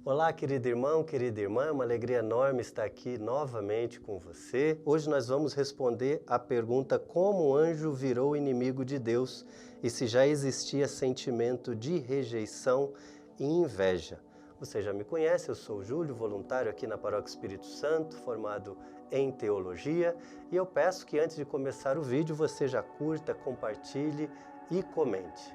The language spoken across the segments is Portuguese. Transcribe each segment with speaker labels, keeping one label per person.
Speaker 1: Olá, querido irmão, querida irmã, é uma alegria enorme estar aqui novamente com você. Hoje nós vamos responder a pergunta como o anjo virou inimigo de Deus e se já existia sentimento de rejeição e inveja. Você já me conhece, eu sou o Júlio, voluntário aqui na Paróquia Espírito Santo, formado em Teologia, e eu peço que antes de começar o vídeo você já curta, compartilhe e comente.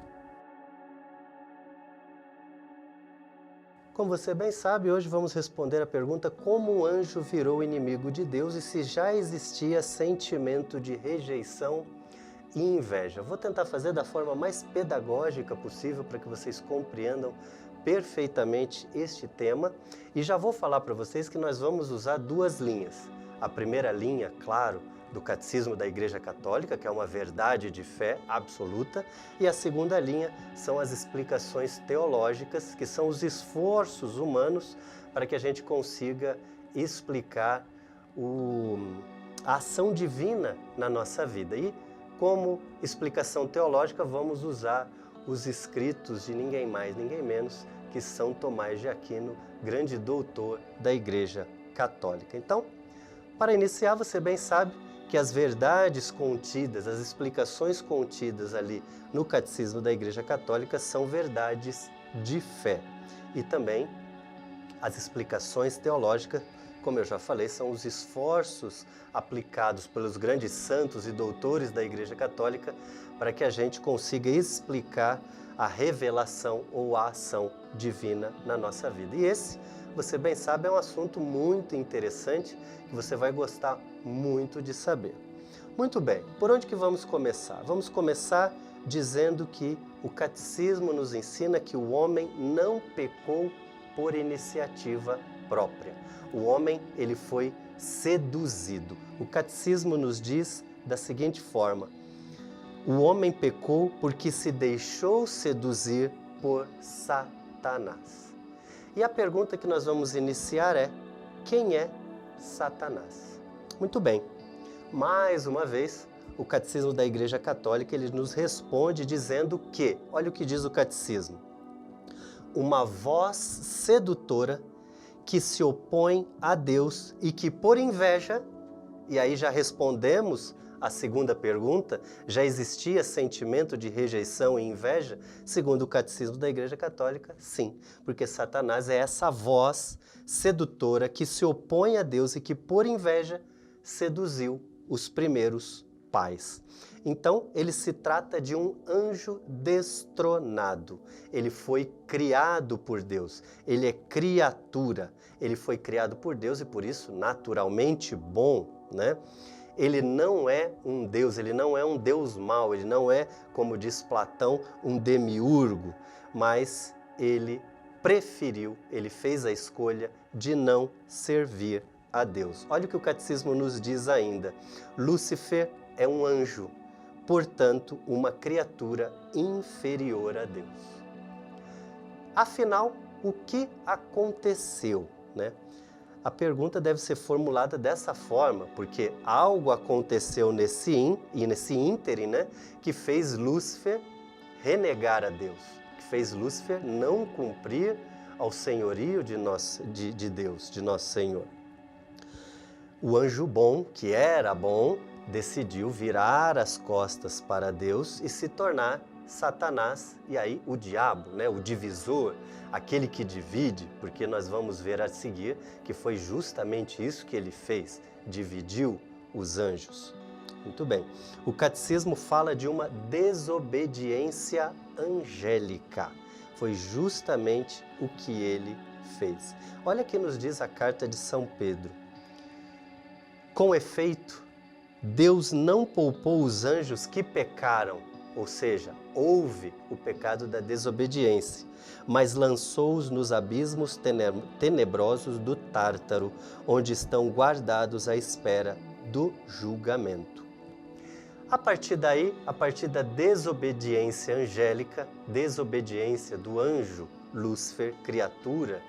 Speaker 1: Como você bem sabe, hoje vamos responder a pergunta como o anjo virou inimigo de Deus e se já existia sentimento de rejeição e inveja. Vou tentar fazer da forma mais pedagógica possível para que vocês compreendam perfeitamente este tema e já vou falar para vocês que nós vamos usar duas linhas. A primeira linha, claro, do Catecismo da Igreja Católica, que é uma verdade de fé absoluta, e a segunda linha são as explicações teológicas, que são os esforços humanos para que a gente consiga explicar a ação divina na nossa vida. E como explicação teológica vamos usar os escritos de ninguém mais, ninguém menos que São Tomás de Aquino, grande doutor da Igreja Católica. Então, para iniciar, você bem sabe que as verdades contidas, as explicações contidas ali no Catecismo da Igreja Católica são verdades de fé. E também as explicações teológicas, como eu já falei, são os esforços aplicados pelos grandes santos e doutores da Igreja Católica para que a gente consiga explicar a revelação ou a ação divina na nossa vida. E esse, você bem sabe, é um assunto muito interessante que você vai gostar muito de saber. Muito bem, por onde que vamos começar? Vamos começar dizendo que o Catecismo nos ensina que o homem não pecou por iniciativa própria. O homem, ele foi seduzido. O Catecismo nos diz da seguinte forma: o homem pecou porque se deixou seduzir por Satanás. E a pergunta que nós vamos iniciar é: quem é Satanás? Muito bem, mais uma vez, o Catecismo da Igreja Católica ele nos responde dizendo que, olha o que diz o Catecismo: uma voz sedutora que se opõe a Deus e que por inveja, e aí já respondemos a segunda pergunta, já existia sentimento de rejeição e inveja? Segundo o Catecismo da Igreja Católica, sim, porque Satanás é essa voz sedutora que se opõe a Deus e que por inveja seduziu os primeiros pais. Então, ele se trata de um anjo destronado. Ele foi criado por Deus, ele é criatura, ele foi criado por Deus e por isso naturalmente bom, né? Ele não é um Deus, ele não é um Deus mau, ele não é, como diz Platão, um demiurgo, mas ele preferiu, ele fez a escolha de não servir a Deus. Olha o que o Catecismo nos diz ainda: Lúcifer é um anjo, portanto, uma criatura inferior a Deus. Afinal, o que aconteceu, né? A pergunta deve ser formulada dessa forma, porque algo aconteceu nesse ínterim, né, que fez Lúcifer renegar a Deus, que fez Lúcifer não cumprir ao senhorio de Deus, de nosso Senhor. O anjo bom, que era bom, decidiu virar as costas para Deus e se tornar Satanás, e aí o diabo, né, o divisor, aquele que divide, porque nós vamos ver a seguir que foi justamente isso que ele fez, dividiu os anjos. Muito bem, o Catecismo fala de uma desobediência angélica, foi justamente o que ele fez. Olha o que nos diz a carta de São Pedro: com efeito, Deus não poupou os anjos que pecaram, ou seja, houve o pecado da desobediência, mas lançou-os nos abismos tenebrosos do Tártaro, onde estão guardados à espera do julgamento. A partir daí, a partir da desobediência angélica, desobediência do anjo Lúcifer, criatura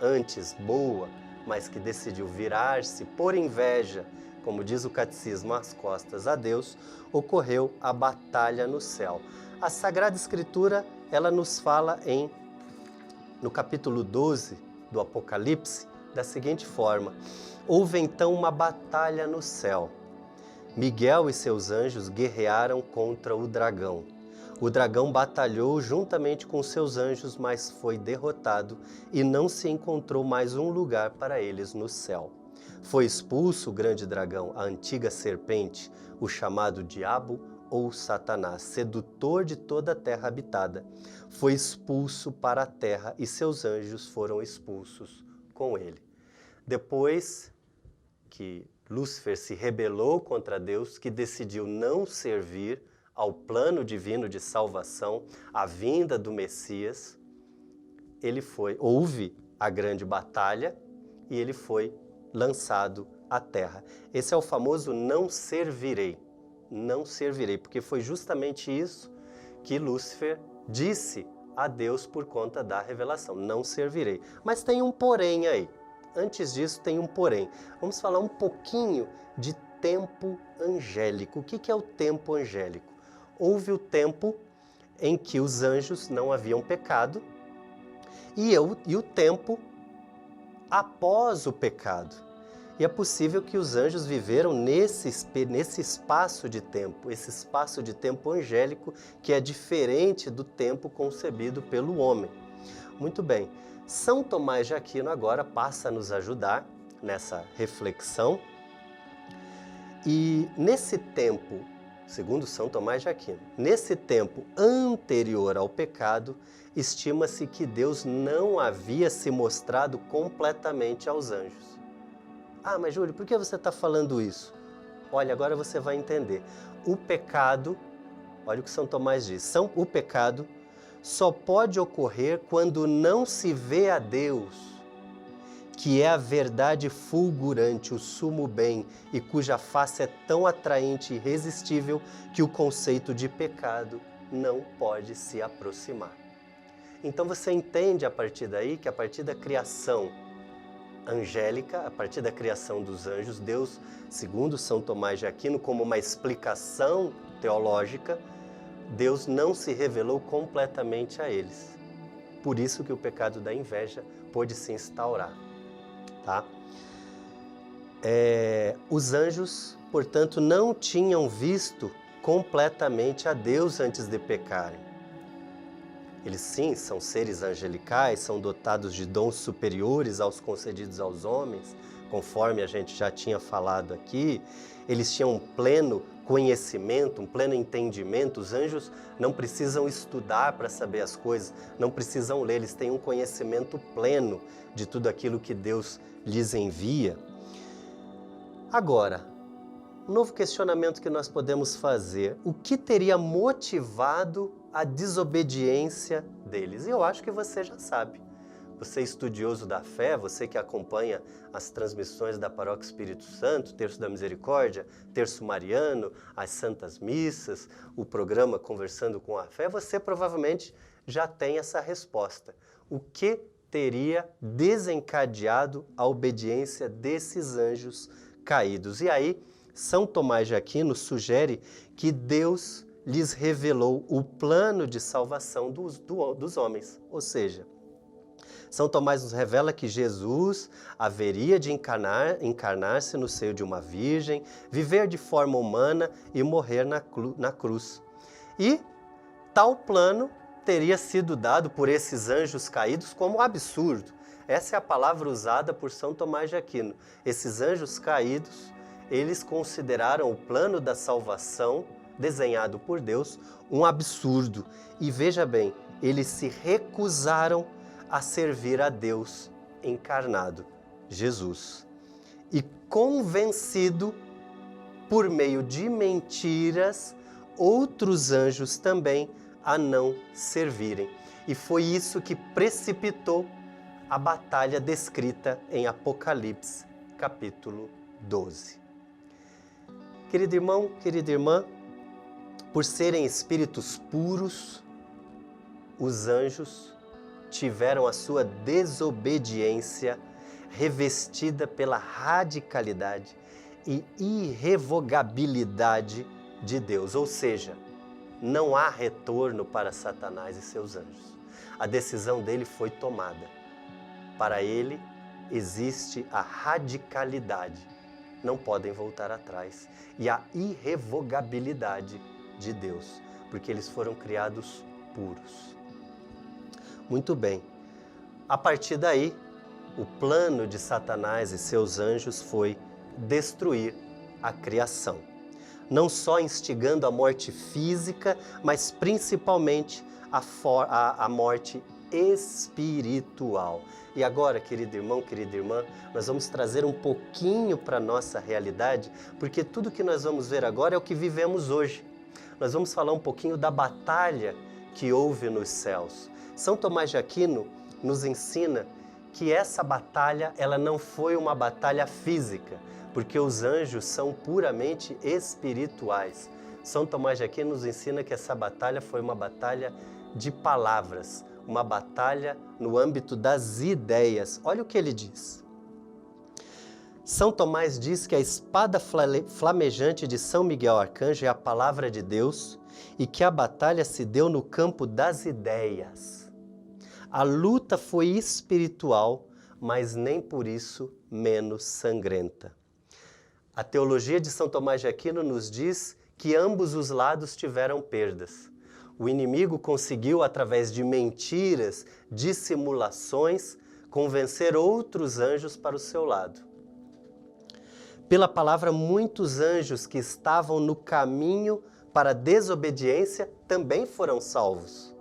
Speaker 1: antes boa, mas que decidiu virar-se por inveja, como diz o Catecismo, às costas a Deus, ocorreu a batalha no céu. A Sagrada Escritura, ela nos fala no capítulo 12 do Apocalipse da seguinte forma: houve então uma batalha no céu. Miguel e seus anjos guerrearam contra o dragão. O dragão batalhou juntamente com seus anjos, mas foi derrotado e não se encontrou mais um lugar para eles no céu. Foi expulso o grande dragão, a antiga serpente, o chamado Diabo ou Satanás, sedutor de toda a terra habitada. Foi expulso para a terra e seus anjos foram expulsos com ele. Depois que Lúcifer se rebelou contra Deus, que decidiu não servir ao plano divino de salvação, à vinda do Messias, houve a grande batalha e ele foi lançado à terra. Esse é o famoso não servirei. Não servirei, porque foi justamente isso que Lúcifer disse a Deus por conta da revelação. Não servirei. Mas tem um porém aí. Antes disso tem um porém. Vamos falar um pouquinho de tempo angélico. O que é o tempo angélico? Houve o tempo em que os anjos não haviam pecado e o tempo após o pecado. E é possível que os anjos viveram nesse espaço de tempo, esse espaço de tempo angélico que é diferente do tempo concebido pelo homem. Muito bem, São Tomás de Aquino agora passa a nos ajudar nessa reflexão. E nesse tempo, segundo São Tomás de Aquino, nesse tempo anterior ao pecado, estima-se que Deus não havia se mostrado completamente aos anjos. Ah, mas Júlio, por que você está falando isso? Olha, agora você vai entender. O pecado, olha o que São Tomás diz, o pecado só pode ocorrer quando não se vê a Deus, que é a verdade fulgurante, o sumo bem, e cuja face é tão atraente e irresistível que o conceito de pecado não pode se aproximar. Então você entende a partir daí que a partir da criação angélica, a partir da criação dos anjos, Deus, segundo São Tomás de Aquino, como uma explicação teológica, Deus não se revelou completamente a eles. Por isso que o pecado da inveja pôde se instaurar. Tá? Os anjos, portanto, não tinham visto completamente a Deus antes de pecarem. Eles sim, são seres angelicais, são dotados de dons superiores aos concedidos aos homens, conforme a gente já tinha falado aqui. Eles tinham um pleno conhecimento, um pleno entendimento. Os anjos não precisam estudar para saber as coisas, não precisam ler, eles têm um conhecimento pleno de tudo aquilo que Deus lhes envia. Agora, um novo questionamento que nós podemos fazer: o que teria motivado a desobediência deles? E eu acho que você já sabe. Você é estudioso da fé, você que acompanha as transmissões da Paróquia Espírito Santo, Terço da Misericórdia, Terço Mariano, as Santas Missas, o programa Conversando com a Fé, você provavelmente já tem essa resposta. O que teria desencadeado a obediência desses anjos caídos? E aí, São Tomás de Aquino sugere que Deus lhes revelou o plano de salvação dos homens. Ou seja, São Tomás nos revela que Jesus haveria de encarnar-se no seio de uma virgem, viver de forma humana e morrer na cruz. E tal plano teria sido dado por esses anjos caídos como absurdo. Essa é a palavra usada por São Tomás de Aquino. Esses anjos caídos, eles consideraram o plano da salvação desenhado por Deus um absurdo. E veja bem, eles se recusaram a servir a Deus encarnado, Jesus. E convencido por meio de mentiras, outros anjos também a não servirem. E foi isso que precipitou a batalha descrita em Apocalipse, capítulo 12. Querido irmão, querida irmã, por serem espíritos puros, os anjos tiveram a sua desobediência revestida pela radicalidade e irrevogabilidade de Deus. Ou seja, não há retorno para Satanás e seus anjos. A decisão dele foi tomada. Para ele existe a radicalidade, não podem voltar atrás, e a irrevogabilidade de Deus, porque eles foram criados puros. Muito bem, a partir daí, o plano de Satanás e seus anjos foi destruir a criação. Não só instigando a morte física, mas principalmente a morte espiritual. E agora, querido irmão, querida irmã, nós vamos trazer um pouquinho para a nossa realidade, porque tudo que nós vamos ver agora é o que vivemos hoje. Nós vamos falar um pouquinho da batalha que houve nos céus. São Tomás de Aquino nos ensina que essa batalha, ela não foi uma batalha física, porque os anjos são puramente espirituais. São Tomás de Aquino nos ensina que essa batalha foi uma batalha de palavras, uma batalha no âmbito das ideias. Olha o que ele diz. São Tomás diz que a espada flamejante de São Miguel Arcanjo é a palavra de Deus e que a batalha se deu no campo das ideias. A luta foi espiritual, mas nem por isso menos sangrenta. A teologia de São Tomás de Aquino nos diz que ambos os lados tiveram perdas. O inimigo conseguiu, através de mentiras, dissimulações, convencer outros anjos para o seu lado. Pela palavra, muitos anjos que estavam no caminho para a desobediência também foram salvos.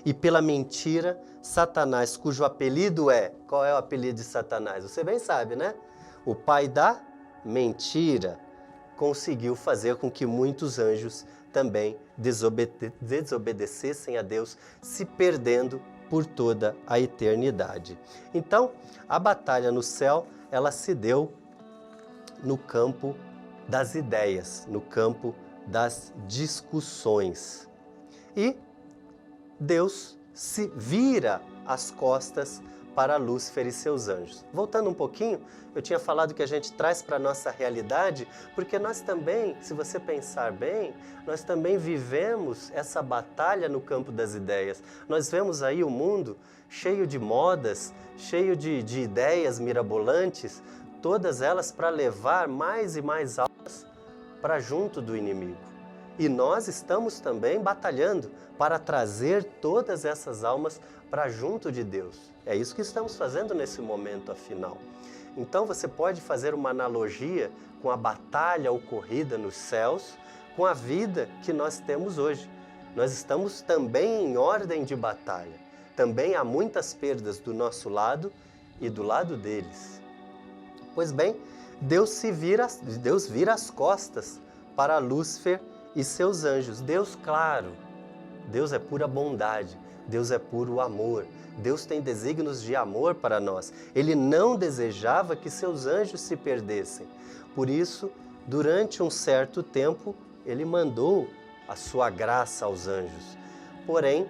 Speaker 1: E pela mentira, Satanás, cujo apelido é... Qual é o apelido de Satanás? Você bem sabe, né? O pai da mentira, conseguiu fazer com que muitos anjos também desobedecessem a Deus, se perdendo por toda a eternidade. Então, a batalha no céu, ela se deu no campo das ideias, no campo das discussões. E Deus se vira as costas para Lúcifer e seus anjos. Voltando um pouquinho, eu tinha falado que a gente traz para a nossa realidade, porque nós também, se você pensar bem, nós também vivemos essa batalha no campo das ideias. Nós vemos aí o mundo cheio de modas, cheio de ideias mirabolantes, todas elas para levar mais e mais almas para junto do inimigo. E nós estamos também batalhando para trazer todas essas almas para junto de Deus. É isso que estamos fazendo nesse momento, afinal. Então você pode fazer uma analogia com a batalha ocorrida nos céus, com a vida que nós temos hoje. Nós estamos também em ordem de batalha. Também há muitas perdas do nosso lado e do lado deles. Pois bem, Deus vira as costas para Lúcifer e seus anjos. Deus, claro, Deus é pura bondade, Deus é puro amor, Deus tem desígnios de amor para nós. Ele não desejava que seus anjos se perdessem. Por isso, durante um certo tempo, ele mandou a sua graça aos anjos. Porém,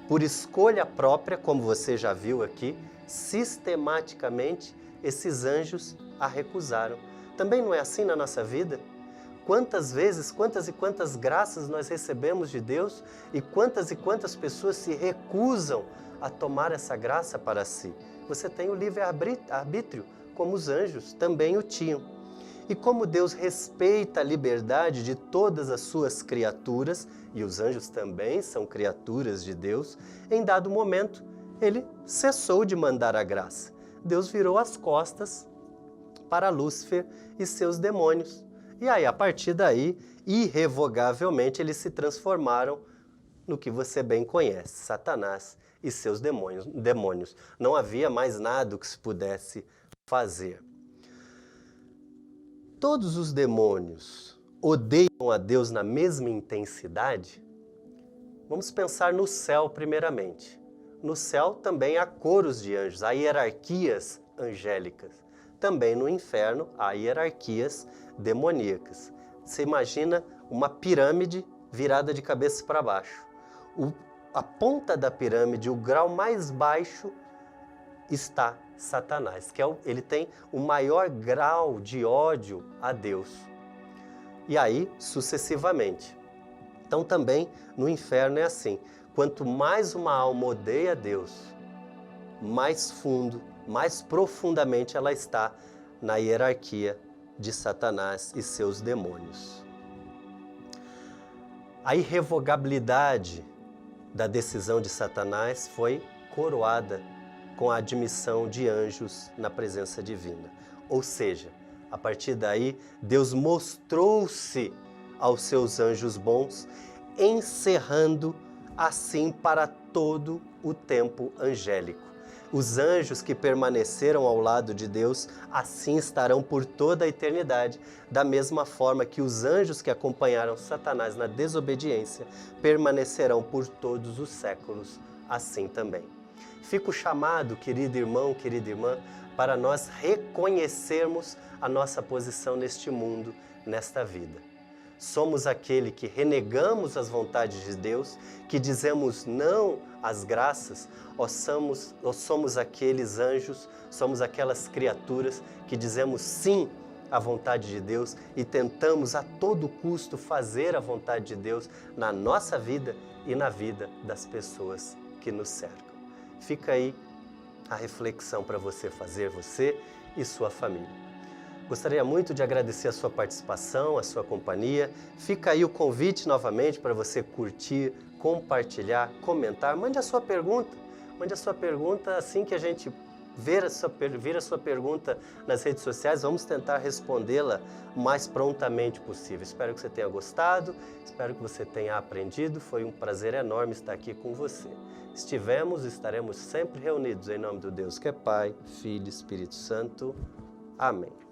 Speaker 1: por escolha própria, como você já viu aqui, sistematicamente esses anjos a recusaram. Também não é assim na nossa vida? Quantas vezes, quantas e quantas graças nós recebemos de Deus e quantas pessoas se recusam a tomar essa graça para si. Você tem o livre-arbítrio, como os anjos também o tinham. E como Deus respeita a liberdade de todas as suas criaturas, e os anjos também são criaturas de Deus, em dado momento ele cessou de mandar a graça. Deus virou as costas para Lúcifer e seus demônios. E aí, a partir daí, irrevogavelmente, eles se transformaram no que você bem conhece, Satanás e seus demônios. Não havia mais nada que se pudesse fazer. Todos os demônios odeiam a Deus na mesma intensidade? Vamos pensar no céu primeiramente. No céu também há coros de anjos, há hierarquias angélicas. Também no inferno há hierarquias demoníacas. Você imagina uma pirâmide virada de cabeça para baixo. A ponta da pirâmide, o grau mais baixo, está Satanás, que ele tem o maior grau de ódio a Deus. E aí, sucessivamente. Então também no inferno é assim. Quanto mais uma alma odeia a Deus, mais fundo mais profundamente ela está na hierarquia de Satanás e seus demônios. A irrevogabilidade da decisão de Satanás foi coroada com a admissão de anjos na presença divina. Ou seja, a partir daí, Deus mostrou-se aos seus anjos bons, encerrando assim para todo o tempo angélico. Os anjos que permaneceram ao lado de Deus, assim estarão por toda a eternidade, da mesma forma que os anjos que acompanharam Satanás na desobediência permanecerão por todos os séculos, assim também. Fica o chamado, querido irmão, querida irmã, para nós reconhecermos a nossa posição neste mundo, nesta vida. Somos aquele que renegamos as vontades de Deus, que dizemos não às graças, ou somos aqueles anjos, somos aquelas criaturas que dizemos sim à vontade de Deus e tentamos a todo custo fazer a vontade de Deus na nossa vida e na vida das pessoas que nos cercam. Fica aí a reflexão para você fazer, você e sua família. Gostaria muito de agradecer a sua participação, a sua companhia. Fica aí o convite novamente para você curtir, compartilhar, comentar. Mande a sua pergunta. Mande a sua pergunta assim que a gente vir a sua pergunta nas redes sociais. Vamos tentar respondê-la o mais prontamente possível. Espero que você tenha gostado, espero que você tenha aprendido. Foi um prazer enorme estar aqui com você. Estaremos sempre reunidos em nome do Deus que é Pai, Filho e Espírito Santo. Amém.